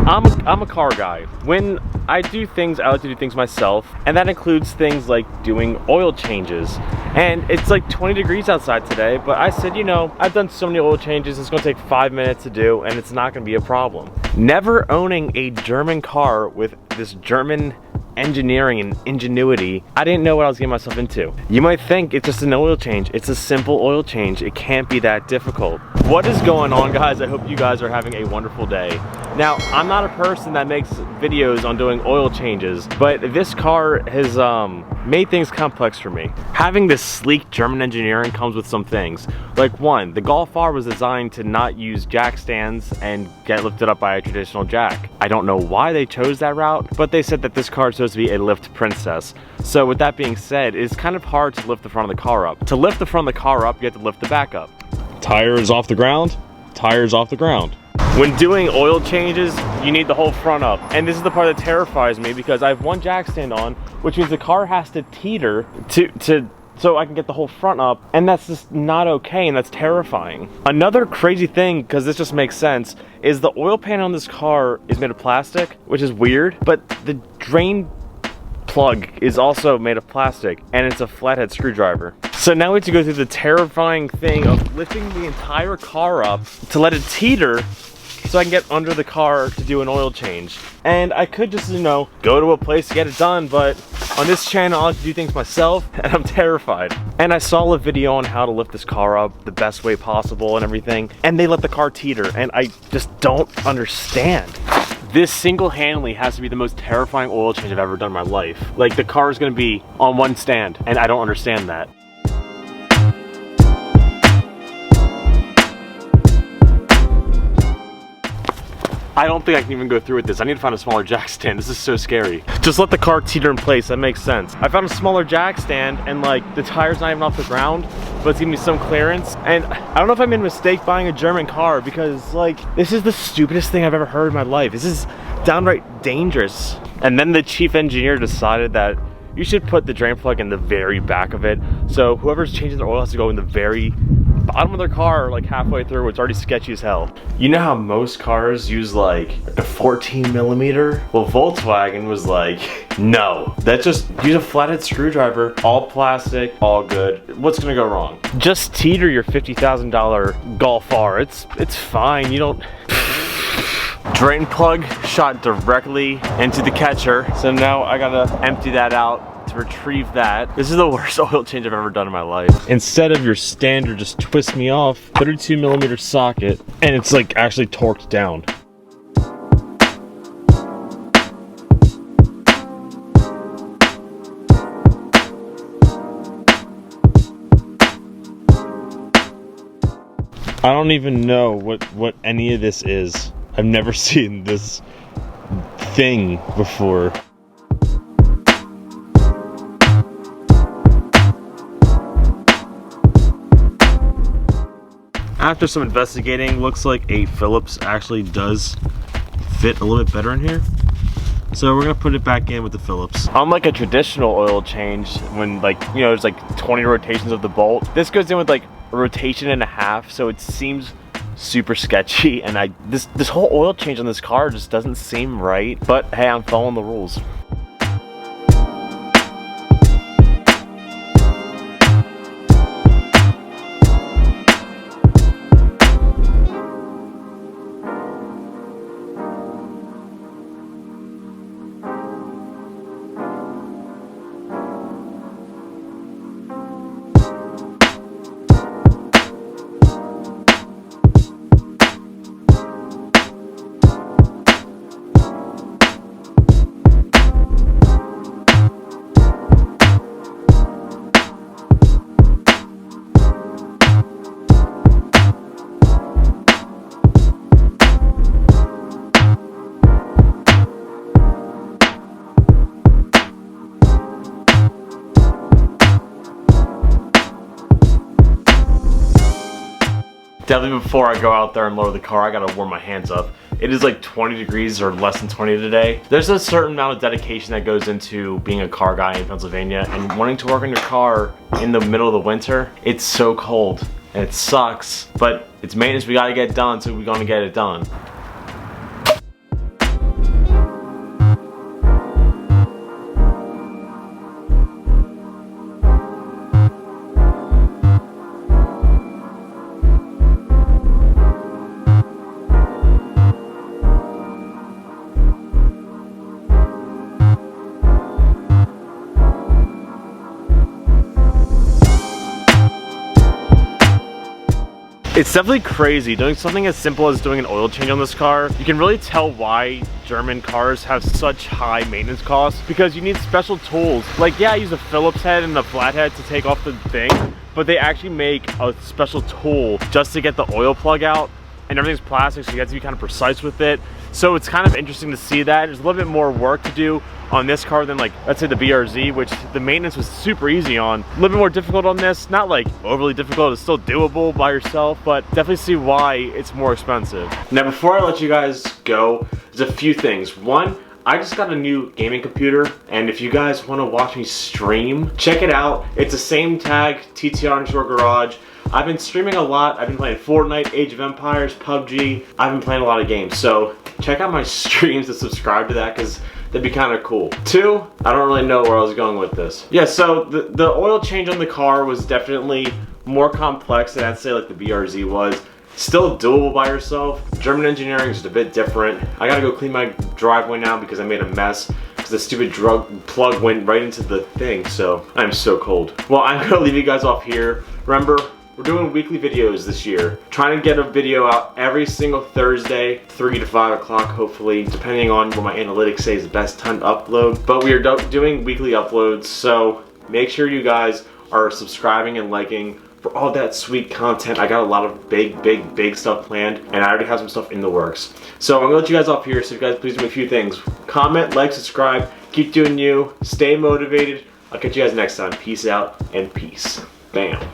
I'm a car guy. When I do things, I like to do things myself, and that includes things like doing oil changes. And it's like 20 degrees outside today, but I said, you know, I've done so many oil changes, it's gonna take 5 minutes to do, and it's not gonna be a problem. Never owning a German car with this German engineering and ingenuity, I didn't know what I was getting myself into. You might think it's just an oil change. It's a simple oil change. It can't be that difficult. What is going on, guys? I hope you guys are having a wonderful day. Now, I'm not a person that makes videos on doing oil changes, but this car has made things complex for me. Having this sleek German engineering comes with some things. Like one, the Golf R was designed to not use jack stands and get lifted up by a traditional jack. I don't know why they chose that route, but they said that this car is supposed to be a lift princess. So with that being said, it's kind of hard to lift the front of the car up. To lift the front of the car up, you have to lift the back up. Tire is off the ground, tire's off the ground. When doing oil changes, you need the whole front up. And this is the part that terrifies me because I have one jack stand on, which means the car has to teeter so I can get the whole front up, and that's just not okay, and that's terrifying. Another crazy thing, because this just makes sense, is the oil pan on this car is made of plastic, which is weird, but the drain plug is also made of plastic, and it's a flathead screwdriver. So now we have to go through the terrifying thing of lifting the entire car up to let it teeter so I can get under the car to do an oil change. And I could just, you know, go to a place to get it done, but on this channel I like to do things myself, and I'm terrified. And I saw a video on how to lift this car up the best way possible and everything, and they let the car teeter, and I just don't understand. This single-handedly has to be the most terrifying oil change I've ever done in my life. Like, the car is gonna be on one stand, and I don't understand that. I don't think I can even go through with this. I need to find a smaller jack stand. This is so scary. Just let the car teeter in place. That makes sense. I found a smaller jack stand, and like the tire's not even off the ground, but it's giving me some clearance. And I don't know if I made a mistake buying a German car, because like, this is the stupidest thing I've ever heard in my life. This is downright dangerous. And then the chief engineer decided that you should put the drain plug in the very back of it. So whoever's changing their oil has to go in the very bottom of their car, like halfway through. It's already sketchy as hell. You know how most cars use like a 14 millimeter? Well, Volkswagen was like, no, that's just use a flathead screwdriver, all plastic, all good. What's gonna go wrong? Just teeter your $50,000 Golf R. It's fine. You don't. Drain plug shot directly into the catcher, so now I gotta empty that out to retrieve that. This is the worst oil change I've ever done in my life. Instead of your standard just twist me off 32 millimeter socket, and it's like actually torqued down. I don't even know what any of this is. I've never seen this thing before. After some investigating, looks like a Phillips actually does fit a little bit better in here. So we're gonna put it back in with the Phillips. Unlike a traditional oil change, when like, you know, there's like 20 rotations of the bolt, this goes in with like a rotation and a half, so it seems super sketchy, and this whole oil change on this car just doesn't seem right, but hey, I'm following the rules. Definitely before I go out there and lower the car, I gotta warm my hands up. It is like 20 degrees or less than 20 today. There's a certain amount of dedication that goes into being a car guy in Pennsylvania, and wanting to work on your car in the middle of the winter. It's so cold and it sucks, but it's maintenance we gotta get done, so we're gonna get it done. It's definitely crazy. Doing something as simple as doing an oil change on this car, you can really tell why German cars have such high maintenance costs, because you need special tools. Like, yeah, I use a Phillips head and a flathead to take off the thing, but they actually make a special tool just to get the oil plug out, and everything's plastic, so you have to be kind of precise with it. So it's kind of interesting to see that. There's a little bit more work to do on this car than, like, let's say the BRZ, which the maintenance was super easy on. A little bit more difficult on this, not like overly difficult, it's still doable by yourself, but definitely see why it's more expensive. Now, before I let you guys go, there's a few things. One, I just got a new gaming computer, and if you guys want to watch me stream, check it out. It's the same tag, TTR_garage. I've been streaming a lot. I've been playing Fortnite, Age of Empires, PUBG. I've been playing a lot of games, so check out my streams and subscribe to that, because that'd be kind of cool. Two, I don't really know where I was going with this. Yeah, so the oil change on the car was definitely more complex than I'd say like the BRZ was. Still doable by yourself. German engineering is just a bit different. I gotta go clean my driveway now because I made a mess because the stupid plug went right into the thing, so I'm so cold. Well, I'm gonna leave you guys off here. Remember, we're doing weekly videos this year. Trying to get a video out every single Thursday, 3 to 5 o'clock hopefully, depending on what my analytics say is the best time to upload. But we are doing weekly uploads, so make sure you guys are subscribing and liking for all that sweet content. I got a lot of big stuff planned, and I already have some stuff in the works. So I'm gonna let you guys off here, so you guys please do a few things. Comment, like, subscribe, keep doing you, stay motivated. I'll catch you guys next time. Peace out and peace. Bam.